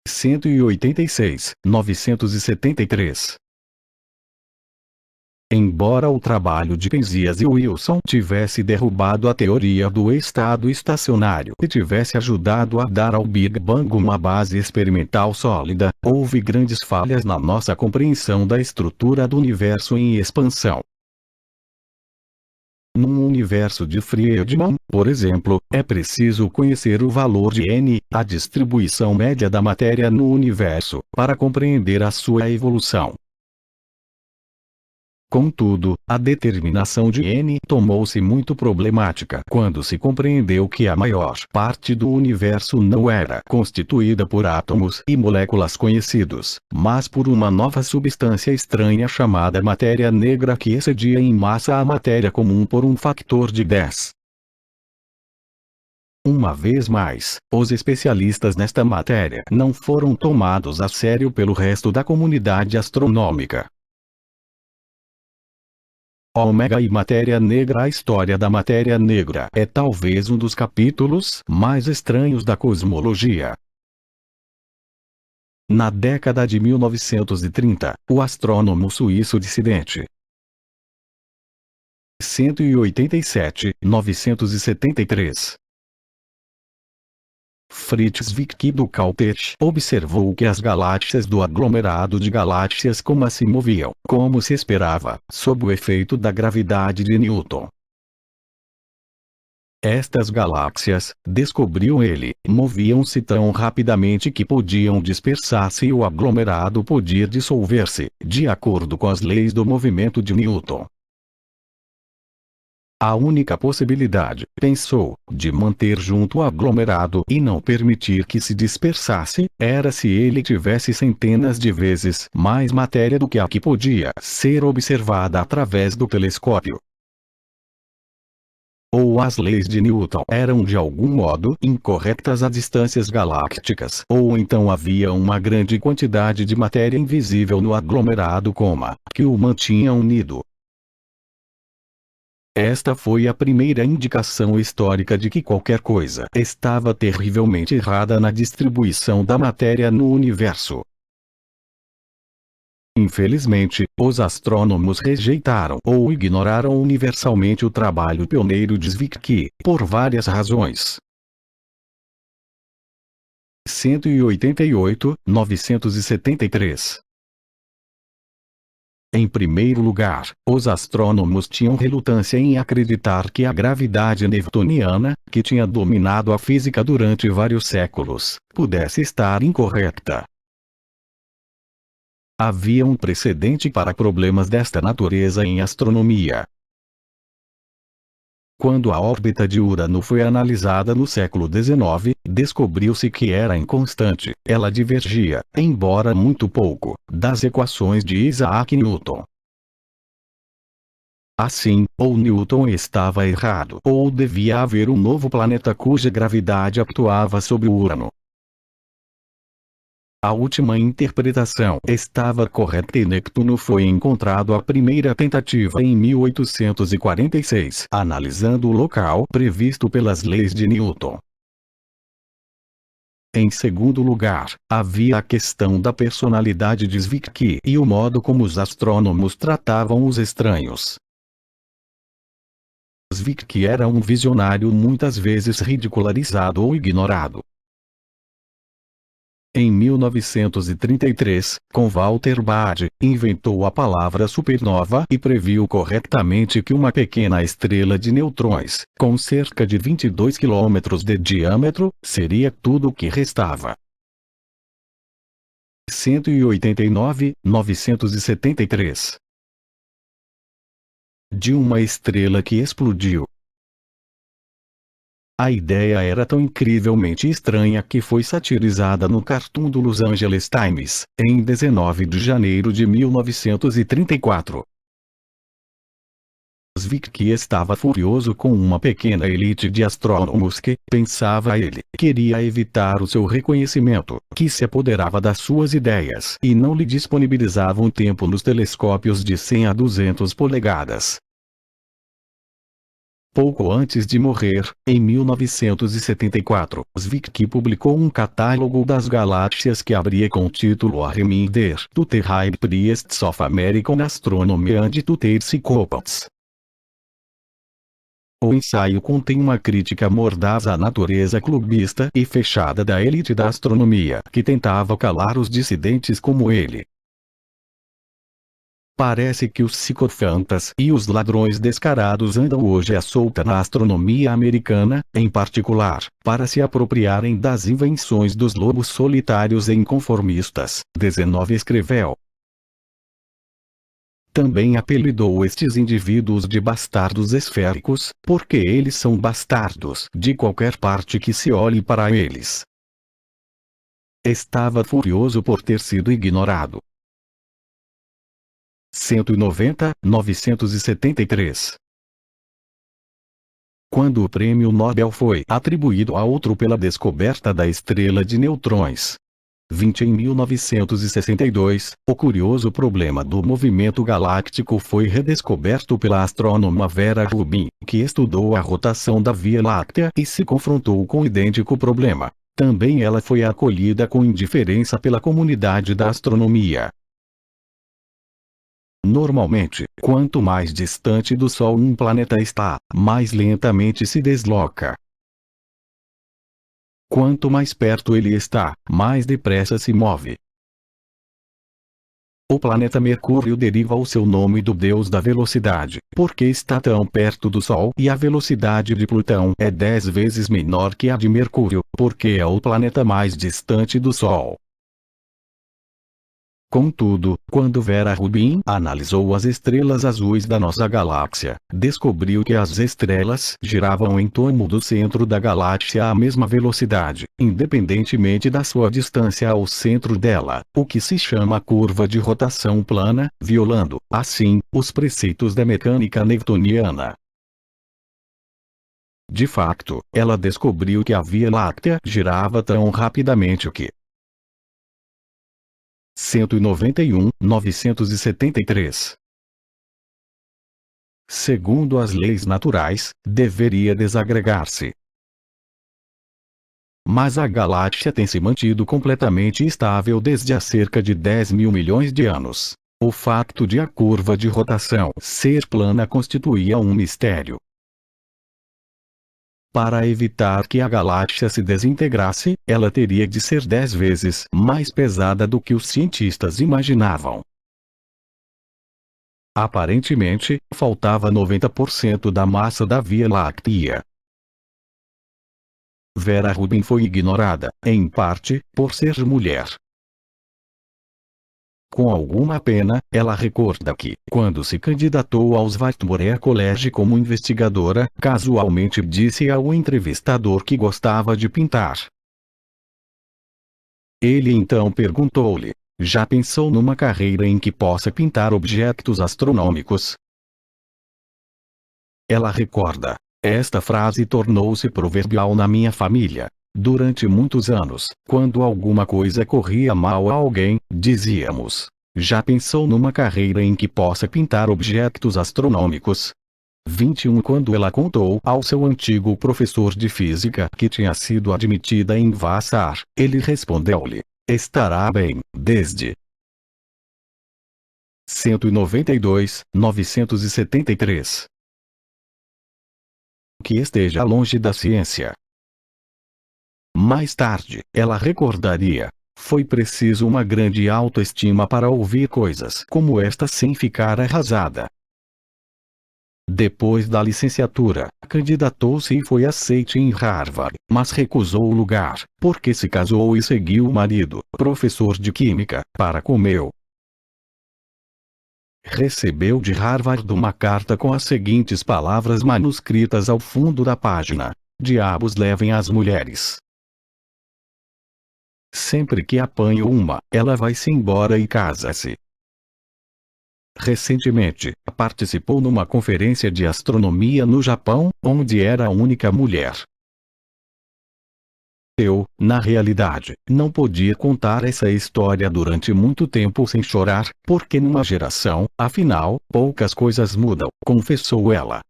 186, 973. Embora o trabalho de Penzias e Wilson tivesse derrubado a teoria do estado estacionário e tivesse ajudado a dar ao Big Bang uma base experimental sólida, houve grandes falhas na nossa compreensão da estrutura do universo em expansão. Num universo de Friedman, por exemplo, é preciso conhecer o valor de n, a distribuição média da matéria no universo, para compreender a sua evolução. Contudo, a determinação de n tornou-se muito problemática quando se compreendeu que a maior parte do universo não era constituída por átomos e moléculas conhecidos, mas por uma nova substância estranha chamada matéria negra que excedia em massa a matéria comum por um factor de 10. Uma vez mais, os especialistas nesta matéria não foram tomados a sério pelo resto da comunidade astronômica. Ômega e matéria negra. A história da matéria negra é talvez um dos capítulos mais estranhos da cosmologia. Na década de 1930, o astrônomo suíço dissidente 187, 973 Fritz Vicky Kauppert observou que as galáxias do aglomerado de galáxias como se moviam, como se esperava, sob o efeito da gravidade de Newton. Estas galáxias, descobriu ele, moviam-se tão rapidamente que podiam dispersar-se e o aglomerado podia dissolver-se, de acordo com as leis do movimento de Newton. A única possibilidade, pensou, de manter junto o aglomerado e não permitir que se dispersasse, era se ele tivesse centenas de vezes mais matéria do que a que podia ser observada através do telescópio. Ou as leis de Newton eram de algum modo incorretas a distâncias galácticas, ou então havia uma grande quantidade de matéria invisível no aglomerado que o mantinha unido. Esta foi a primeira indicação histórica de que qualquer coisa estava terrivelmente errada na distribuição da matéria no universo. Infelizmente, os astrônomos rejeitaram ou ignoraram universalmente o trabalho pioneiro de Zwicky, por várias razões. 188, 973. Em primeiro lugar, os astrônomos tinham relutância em acreditar que a gravidade newtoniana, que tinha dominado a física durante vários séculos, pudesse estar incorreta. Havia um precedente para problemas desta natureza em astronomia. Quando a órbita de Urano foi analisada no século XIX, descobriu-se que era inconstante. Ela divergia, embora muito pouco, das equações de Isaac Newton. Assim, ou Newton estava errado, ou devia haver um novo planeta cuja gravidade atuava sobre Urano. A última interpretação estava correta e Neptuno foi encontrado a primeira tentativa em 1846, analisando o local previsto pelas leis de Newton. Em segundo lugar, havia a questão da personalidade de Zwicky e o modo como os astrônomos tratavam os estranhos. Zwicky era um visionário muitas vezes ridicularizado ou ignorado. Em 1933, com Walter Baade, inventou a palavra supernova e previu corretamente que uma pequena estrela de nêutrons, com cerca de 22 km de diâmetro, seria tudo o que restava. 189, 973. De uma estrela que explodiu. A ideia era tão incrivelmente estranha que foi satirizada no cartoon do Los Angeles Times, em 19 de janeiro de 1934. Zwicky estava furioso com uma pequena elite de astrônomos que, pensava ele, queria evitar o seu reconhecimento, que se apoderava das suas ideias e não lhe disponibilizavam tempo nos telescópios de 100 a 200 polegadas. Pouco antes de morrer, em 1974, Zwicky publicou um catálogo das galáxias que abria com o título A Reminder to the High Priests of American Astronomy and to their Psychopaths. O ensaio contém uma crítica mordaz à natureza clubista e fechada da elite da astronomia, que tentava calar os dissidentes como ele. Parece que os psicofantas e os ladrões descarados andam hoje à solta na astronomia americana, em particular, para se apropriarem das invenções dos lobos solitários e inconformistas. 19 escreveu. Também apelidou estes indivíduos de bastardos esféricos, porque eles são bastardos de qualquer parte que se olhe para eles. Estava furioso por ter sido ignorado. 190, 973. Quando o prêmio Nobel foi atribuído a outro pela descoberta da estrela de nêutrons. 20 em 1962, o curioso problema do movimento galáctico foi redescoberto pela astrônoma Vera Rubin, que estudou a rotação da Via Láctea e se confrontou com o idêntico problema. Também ela foi acolhida com indiferença pela comunidade da astronomia. Normalmente, quanto mais distante do Sol um planeta está, mais lentamente se desloca. Quanto mais perto ele está, mais depressa se move. O planeta Mercúrio deriva o seu nome do deus da velocidade, porque está tão perto do Sol, e a velocidade de Plutão é 10 vezes menor que a de Mercúrio, porque é o planeta mais distante do Sol. Contudo, quando Vera Rubin analisou as estrelas azuis da nossa galáxia, descobriu que as estrelas giravam em torno do centro da galáxia à mesma velocidade, independentemente da sua distância ao centro dela, o que se chama curva de rotação plana, violando, assim, os preceitos da mecânica newtoniana. De fato, ela descobriu que a Via Láctea girava tão rapidamente que 191, 973. segundo as leis naturais, deveria desagregar-se. Mas a galáxia tem se mantido completamente estável desde há cerca de 10 mil milhões de anos. O facto de a curva de rotação ser plana constituía um mistério. Para evitar que a galáxia se desintegrasse, ela teria de ser 10 vezes mais pesada do que os cientistas imaginavam. Aparentemente, faltava 90% da massa da Via Láctea. Vera Rubin foi ignorada, em parte, por ser mulher. Com alguma pena, ela recorda que, quando se candidatou ao Swarthmore College como investigadora, casualmente disse ao entrevistador que gostava de pintar. Ele então perguntou-lhe: já pensou numa carreira em que possa pintar objetos astronômicos? Ela recorda: esta frase tornou-se proverbial na minha família. Durante muitos anos, quando alguma coisa corria mal a alguém, dizíamos: já pensou numa carreira em que possa pintar objetos astronômicos? 21 Quando ela contou ao seu antigo professor de física que tinha sido admitida em Vassar, ele respondeu-lhe: estará bem, desde 192, 973. Que esteja longe da ciência. Mais tarde, ela recordaria: foi preciso uma grande autoestima para ouvir coisas como esta sem ficar arrasada. Depois da licenciatura, candidatou-se e foi aceite em Harvard, mas recusou o lugar, porque se casou e seguiu o marido, professor de química, para comeu. Recebeu de Harvard uma carta com as seguintes palavras manuscritas ao fundo da página: diabos levem as mulheres. Sempre que apanho uma, ela vai-se embora e casa-se. Recentemente, participou numa conferência de astronomia no Japão, onde era a única mulher. Eu, na realidade, não podia contar essa história durante muito tempo sem chorar, porque numa geração, afinal, poucas coisas mudam, confessou ela.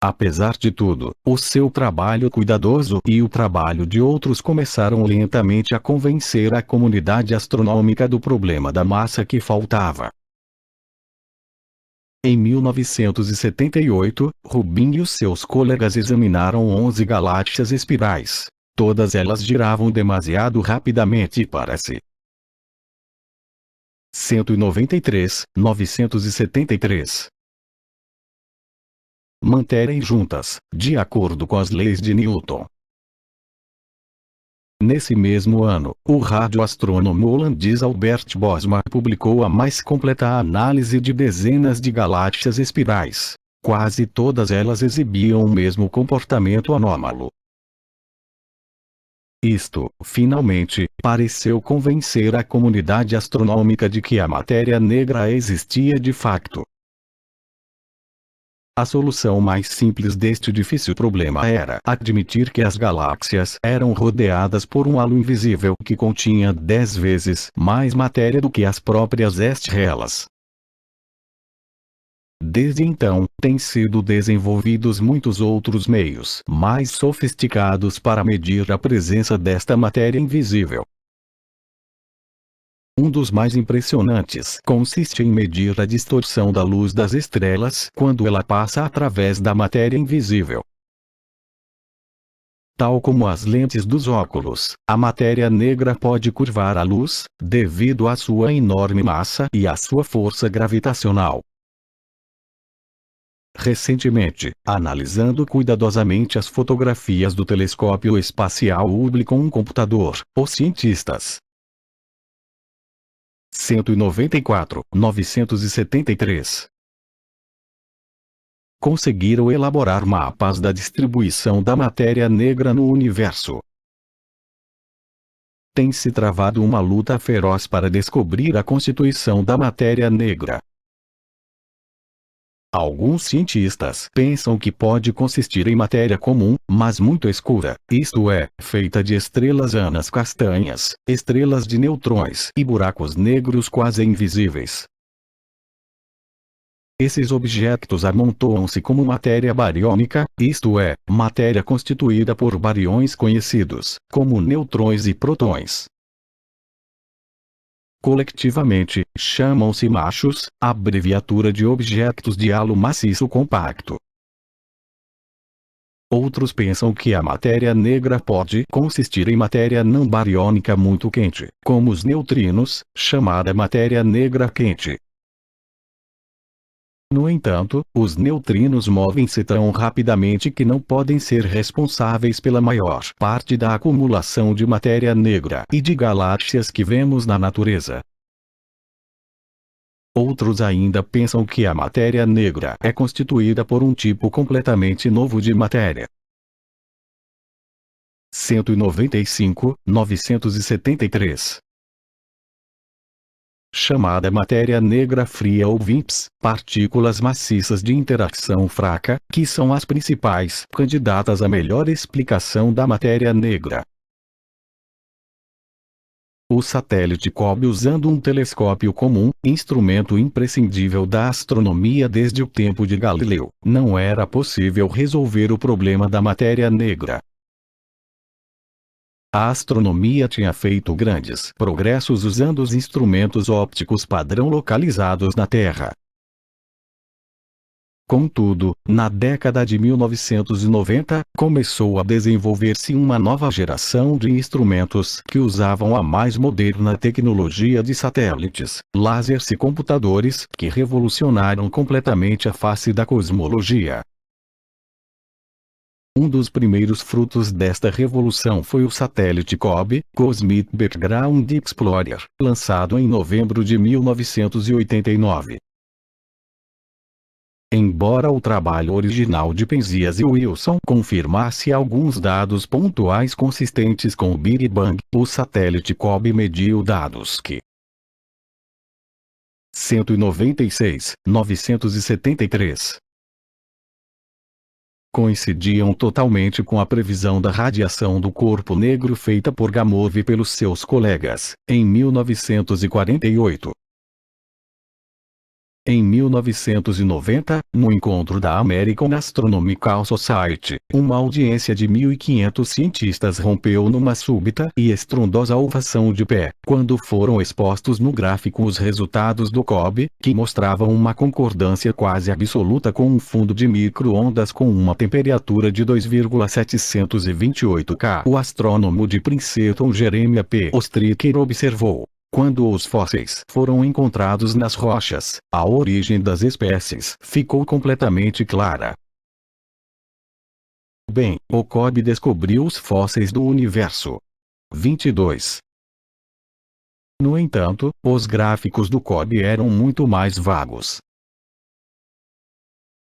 Apesar de tudo, o seu trabalho cuidadoso e o trabalho de outros começaram lentamente a convencer a comunidade astronômica do problema da massa que faltava. Em 1978, Rubin e os seus colegas examinaram 11 galáxias espirais. Todas elas giravam demasiado rapidamente para si. 193, 973. Manterem juntas, de acordo com as leis de Newton. Nesse mesmo ano, o radioastrônomo holandês Albert Bosma publicou a mais completa análise de dezenas de galáxias espirais. Quase todas elas exibiam o mesmo comportamento anômalo. Isto, finalmente, pareceu convencer a comunidade astronômica de que a matéria negra existia de facto. A solução mais simples deste difícil problema era admitir que as galáxias eram rodeadas por um halo invisível que continha 10 vezes mais matéria do que as próprias estrelas. Desde então, têm sido desenvolvidos muitos outros meios mais sofisticados para medir a presença desta matéria invisível. Um dos mais impressionantes consiste em medir a distorção da luz das estrelas quando ela passa através da matéria invisível. Tal como as lentes dos óculos, a matéria negra pode curvar a luz, devido à sua enorme massa e à sua força gravitacional. Recentemente, analisando cuidadosamente as fotografias do telescópio espacial Hubble com um computador, os cientistas 194, 973. Conseguiram elaborar mapas da distribuição da matéria negra no universo. Tem se travado uma luta feroz para descobrir a constituição da matéria negra. Alguns cientistas pensam que pode consistir em matéria comum, mas muito escura, isto é, feita de estrelas anãs castanhas, estrelas de nêutrons e buracos negros quase invisíveis. Esses objetos amontoam-se como matéria bariônica, isto é, matéria constituída por bariões conhecidos como nêutrons e prótons. Coletivamente, chamam-se machos, abreviatura de objetos de halo maciço compacto. Outros pensam que a matéria negra pode consistir em matéria não bariônica muito quente, como os neutrinos, chamada matéria negra quente. No entanto, os neutrinos movem-se tão rapidamente que não podem ser responsáveis pela maior parte da acumulação de matéria negra e de galáxias que vemos na natureza. Outros ainda pensam que a matéria negra é constituída por um tipo completamente novo de matéria. 195, 973. Chamada matéria negra fria ou VIMPs, partículas maciças de interação fraca, que são as principais candidatas à melhor explicação da matéria negra. O satélite COBE, usando um telescópio comum, instrumento imprescindível da astronomia desde o tempo de Galileu, não era possível resolver o problema da matéria negra. A astronomia tinha feito grandes progressos usando os instrumentos ópticos padrão localizados na Terra. Contudo, na década de 1990, começou a desenvolver-se uma nova geração de instrumentos que usavam a mais moderna tecnologia de satélites, lasers e computadores, que revolucionaram completamente a face da cosmologia. Um dos primeiros frutos desta revolução foi o satélite COBE, Cosmic Background Explorer, lançado em novembro de 1989. Embora o trabalho original de Penzias e Wilson confirmasse alguns dados pontuais consistentes com o Big Bang, o satélite COBE mediu dados que 196, 973 coincidiam totalmente com a previsão da radiação do corpo negro feita por Gamow pelos seus colegas, em 1948. Em 1990, no encontro da American Astronomical Society, uma audiência de 1.500 cientistas rompeu numa súbita e estrondosa ovação de pé, quando foram expostos no gráfico os resultados do COBE, que mostravam uma concordância quase absoluta com um fundo de micro-ondas com uma temperatura de 2,728 K. O astrônomo de Princeton Jeremiah P. Ostriker observou: quando os fósseis foram encontrados nas rochas, a origem das espécies ficou completamente clara. Bem, o COBE descobriu os fósseis do universo. 22. No entanto, os gráficos do COBE eram muito mais vagos.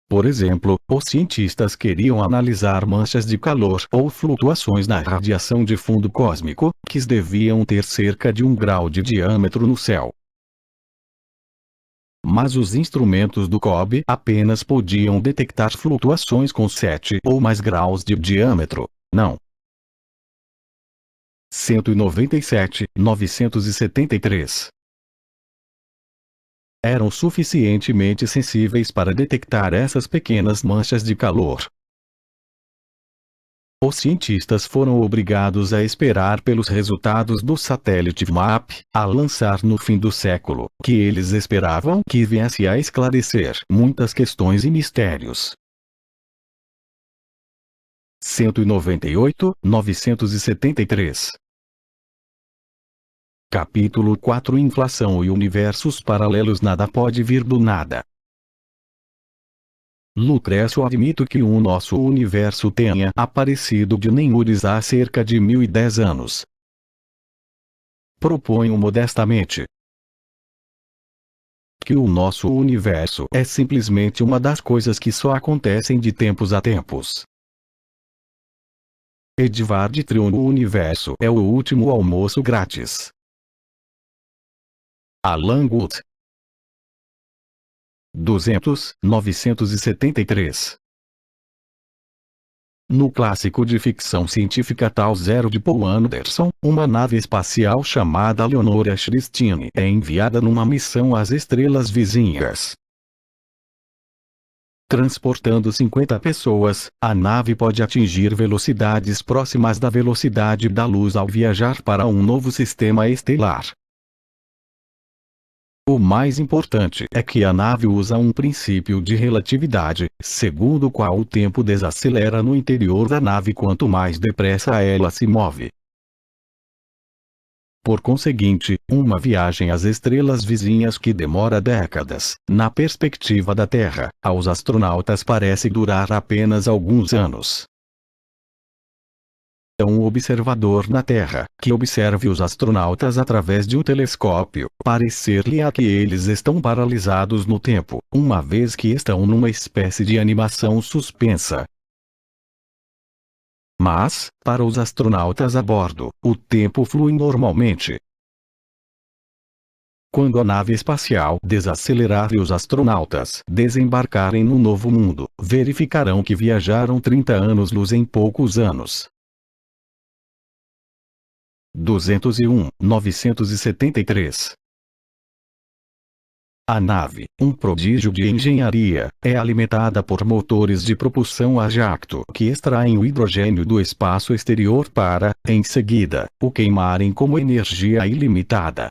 Por exemplo, os cientistas queriam analisar manchas de calor ou flutuações na radiação de fundo cósmico, que deviam ter cerca de 1 grau de diâmetro no céu. Mas os instrumentos do COBE apenas podiam detectar flutuações com 7 ou mais graus de diâmetro. Não. 197, 973 eram suficientemente sensíveis para detectar essas pequenas manchas de calor. Os cientistas foram obrigados a esperar pelos resultados do satélite MAP, a lançar no fim do século, que eles esperavam que viesse a esclarecer muitas questões e mistérios. 198, 973 Capítulo 4 Inflação e universos paralelos. Nada pode vir do nada. Lucrécio admite que o nosso universo tenha aparecido de nenhures há cerca de 1010 anos. Proponho modestamente que o nosso universo é simplesmente uma das coisas que só acontecem de tempos a tempos. Edvard Trion. O universo é o último almoço grátis. Alan Guth. 200, 973 No clássico de ficção científica Tal Zero de Paul Anderson, uma nave espacial chamada Leonora Christine é enviada numa missão às estrelas vizinhas. Transportando 50 pessoas, a nave pode atingir velocidades próximas da velocidade da luz ao viajar para um novo sistema estelar. O mais importante é que a nave usa um princípio de relatividade, segundo o qual o tempo desacelera no interior da nave quanto mais depressa ela se move. Por conseguinte, uma viagem às estrelas vizinhas que demora décadas, na perspectiva da Terra, aos astronautas parece durar apenas alguns anos. Um observador na Terra, que observe os astronautas através de um telescópio, parecer-lhe que eles estão paralisados no tempo, uma vez que estão numa espécie de animação suspensa. Mas, para os astronautas a bordo, o tempo flui normalmente. Quando a nave espacial desacelerar e os astronautas desembarcarem no novo mundo, verificarão que viajaram 30 anos-luz em poucos anos. 201.973. A nave, um prodígio de engenharia, é alimentada por motores de propulsão a jacto que extraem o hidrogênio do espaço exterior para, em seguida, o queimarem como energia ilimitada.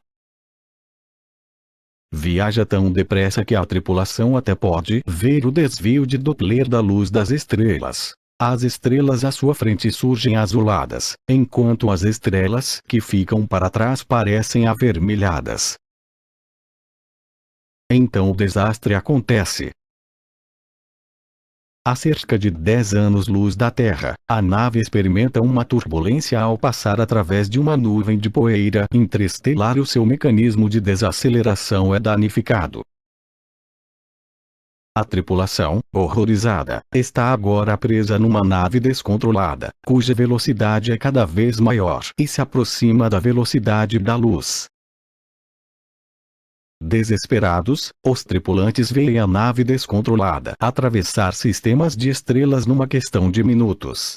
Viaja tão depressa que a tripulação até pode ver o desvio de Doppler da luz das estrelas. As estrelas à sua frente surgem azuladas, enquanto as estrelas que ficam para trás parecem avermelhadas. Então o desastre acontece. A cerca de 10 anos-luz da Terra, a nave experimenta uma turbulência ao passar através de uma nuvem de poeira interestelar e o seu mecanismo de desaceleração é danificado. A tripulação, horrorizada, está agora presa numa nave descontrolada, cuja velocidade é cada vez maior e se aproxima da velocidade da luz. Desesperados, os tripulantes veem a nave descontrolada atravessar sistemas de estrelas numa questão de minutos.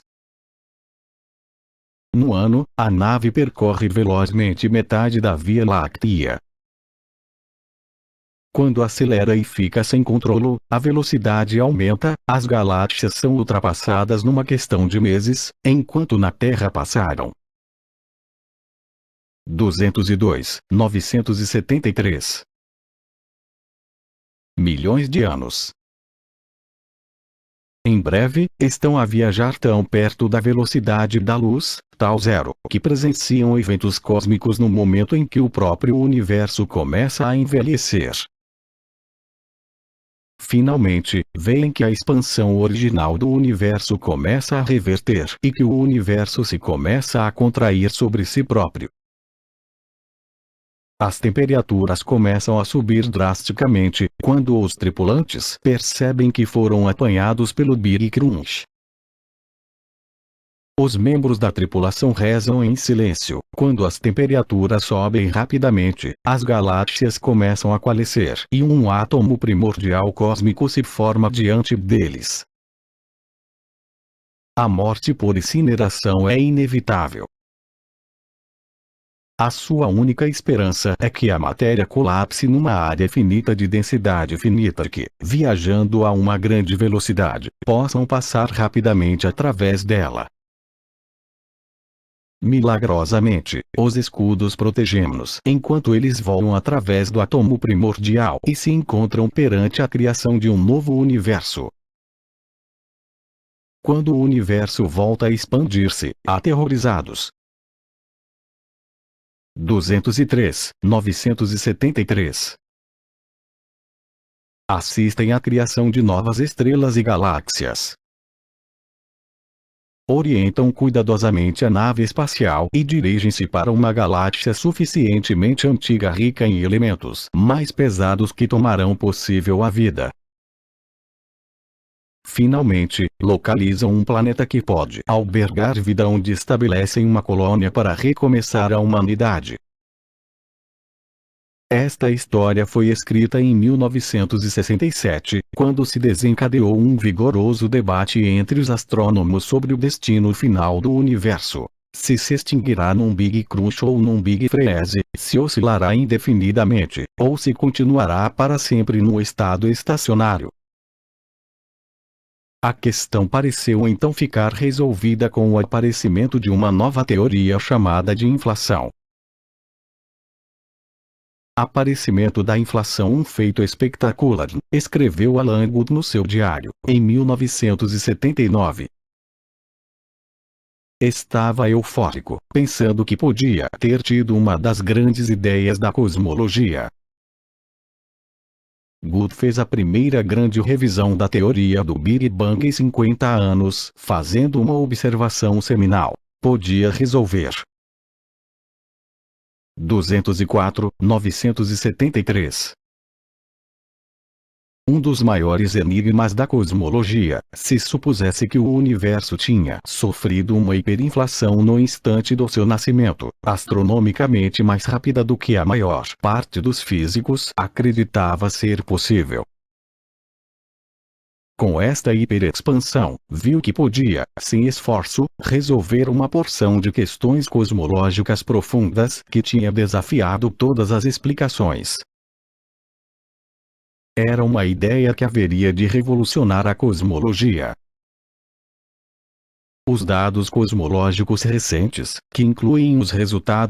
No ano, a nave percorre velozmente metade da Via Láctea. Quando acelera e fica sem controle, a velocidade aumenta, as galáxias são ultrapassadas numa questão de meses, enquanto na Terra passaram 202.973 milhões de anos. Em breve, estão a viajar tão perto da velocidade da luz, tal zero, que presenciam eventos cósmicos no momento em que o próprio universo começa a envelhecer. Finalmente, veem que a expansão original do universo começa a reverter e que o universo se começa a contrair sobre si próprio. As temperaturas começam a subir drasticamente quando os tripulantes percebem que foram apanhados pelo Big Crunch. Os membros da tripulação rezam em silêncio. Quando as temperaturas sobem rapidamente, as galáxias começam a coalescer e um átomo primordial cósmico se forma diante deles. A morte por incineração é inevitável. A sua única esperança é que a matéria colapse numa área finita de densidade finita que, viajando a uma grande velocidade, possam passar rapidamente através dela. Milagrosamente, os escudos protegem-nos enquanto eles voam através do átomo primordial e se encontram perante a criação de um novo universo. Quando o universo volta a expandir-se, aterrorizados. 203.973 assistem à criação de novas estrelas e galáxias. Orientam cuidadosamente a nave espacial e dirigem-se para uma galáxia suficientemente antiga rica em elementos mais pesados que tomarão possível a vida. Finalmente, localizam um planeta que pode albergar vida onde estabelecem uma colônia para recomeçar a humanidade. Esta história foi escrita em 1967, quando se desencadeou um vigoroso debate entre os astrônomos sobre o destino final do universo. Se extinguirá num Big Crunch ou num Big Freeze, se oscilará indefinidamente, ou se continuará para sempre no estado estacionário. A questão pareceu então ficar resolvida com o aparecimento de uma nova teoria chamada de inflação. Aparecimento da inflação, um feito espetacular, escreveu Alan Guth no seu diário, em 1979. Estava eufórico, pensando que podia ter tido uma das grandes ideias da cosmologia. Guth fez a primeira grande revisão da teoria do Big Bang em 50 anos, fazendo uma observação seminal: podia resolver 204, 973. Um dos maiores enigmas da cosmologia, se supusesse que o universo tinha sofrido uma hiperinflação no instante do seu nascimento, astronomicamente mais rápida do que a maior parte dos físicos acreditava ser possível. Com esta hiperexpansão, viu que podia, sem esforço, resolver uma porção de questões cosmológicas profundas que tinha desafiado todas as explicações. Era uma ideia que haveria de revolucionar a cosmologia. Os dados cosmológicos recentes, que incluem os resultados